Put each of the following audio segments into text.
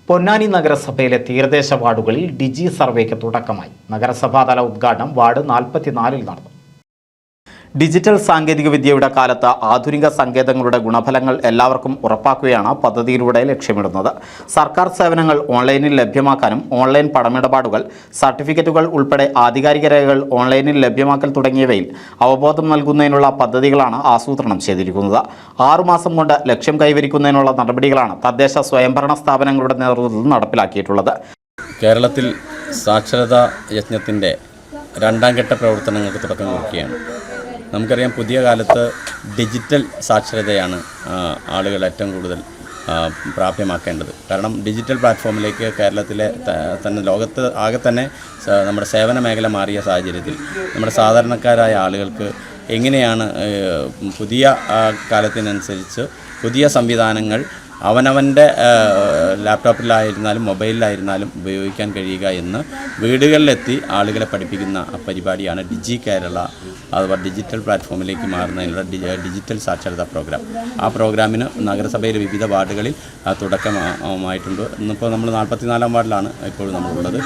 പൊന്നാനി നഗരസഭയിലെ തീരദേശ വാർഡുകളിൽ ഡിജി സർവേക്ക് തുടക്കമായി. നഗരസഭാതല ഉദ്ഘാടനം വാർഡ് 44-ൽ നടന്നു. ഡിജിറ്റൽ സാങ്കേതികവിദ്യയുടെ കാലത്ത് ആധുനിക സങ്കേതങ്ങളുടെ ഗുണഫലങ്ങൾ എല്ലാവർക്കും ഉറപ്പാക്കുകയാണ് പദ്ധതിയിലൂടെ ലക്ഷ്യമിടുന്നത്. സർക്കാർ സേവനങ്ങൾ ഓൺലൈനിൽ ലഭ്യമാക്കാനും ഓൺലൈൻ പണമിടപാടുകൾ, സർട്ടിഫിക്കറ്റുകൾ ഉൾപ്പെടെ ആധികാരിക രേഖകൾ ഓൺലൈനിൽ ലഭ്യമാക്കൽ തുടങ്ങിയവയിൽ അവബോധം നൽകുന്നതിനുള്ള പദ്ധതികളാണ് ആസൂത്രണം ചെയ്തിരിക്കുന്നത്. 6 മാസം കൊണ്ട് ലക്ഷ്യം കൈവരിക്കുന്നതിനുള്ള നടപടികളാണ് തദ്ദേശ സ്വയംഭരണ സ്ഥാപനങ്ങളുടെ നേതൃത്വത്തിൽ നടപ്പിലാക്കിയിട്ടുള്ളത്. കേരളത്തിൽ സാക്ഷരതാ യജ്ഞത്തിൻ്റെ 2ാം ഘട്ട പ്രവർത്തനങ്ങൾക്ക് തുടക്കം കുറിക്കുകയാണ്. നമുക്കറിയാം, പുതിയ കാലത്ത് ഡിജിറ്റൽ സാക്ഷരതയാണ് ആളുകൾ ഏറ്റവും കൂടുതൽ പ്രാപ്യമാക്കേണ്ടത്. കാരണം ഡിജിറ്റൽ പ്ലാറ്റ്ഫോമിലേക്ക് കേരളത്തിലെ തന്നെ ലോകത്ത് ആകെ തന്നെ നമ്മുടെ സേവന മേഖല മാറിയ സാഹചര്യത്തിൽ നമ്മുടെ സാധാരണക്കാരായ ആളുകൾക്ക് എങ്ങനെയാണ് പുതിയ കാലത്തിനനുസരിച്ച് പുതിയ സംവിധാനങ്ങൾ അവനവൻ്റെ ലാപ്ടോപ്പിലായിരുന്നാലും മൊബൈലിലായിരുന്നാലും ഉപയോഗിക്കാൻ കഴിയുക എന്ന് വീടുകളിലെത്തി ആളുകളെ പഠിപ്പിക്കുന്ന പരിപാടിയാണ് ഡിജി കേരള അഥവാ ഡിജിറ്റൽ പ്ലാറ്റ്ഫോമിലേക്ക് മാറുന്നതിനുള്ള ഡിജിറ്റൽ സാക്ഷരതാ പ്രോഗ്രാം. ആ പ്രോഗ്രാമിന് നഗരസഭയിലെ വിവിധ വാർഡുകളിൽ തുടക്കമായിട്ടുണ്ട്. ഇന്നിപ്പോൾ നമ്മൾ 44-ാം വാർഡിലാണ് ഇപ്പോൾ നമ്മളുള്ളത്.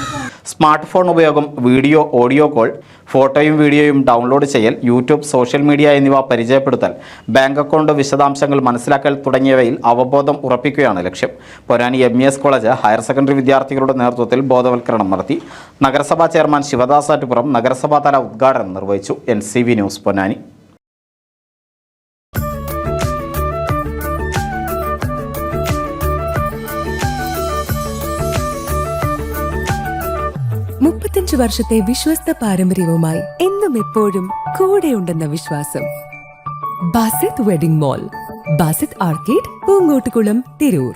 സ്മാർട്ട് ഫോൺ ഉപയോഗം, വീഡിയോ, ഓഡിയോ കോൾ, ഫോട്ടോയും വീഡിയോയും ഡൗൺലോഡ് ചെയ്യൽ, യൂട്യൂബ്, സോഷ്യൽ മീഡിയ എന്നിവ പരിചയപ്പെടുത്തൽ, ബാങ്ക് അക്കൗണ്ട് വിശദാംശങ്ങൾ മനസ്സിലാക്കൽ തുടങ്ങിയവയിൽ അവബോധം ഉറപ്പിക്കുകയാണ് ലക്ഷ്യം. Ponnani MES college higher secondary വിദ്യാർത്ഥികളുടെ നേതൃത്വത്തിൽ ബോധവൽക്കരണം നടത്തി. നഗരസഭാ ചെയർമാൻ ശിവദാസ് ആറ്റുപുറം നഗരസഭാതല ഉദ്ഘാടനം നിർവഹിച്ചു. NCV news, Ponnani. വർഷത്തെ വിശ്വസ്ത പാരമ്പര്യവുമായി എന്നും എപ്പോഴും കൂടെയുണ്ടെന്ന വിശ്വാസം. Basith wedding mall, Basith arcade, Poongottukulam, Tirur.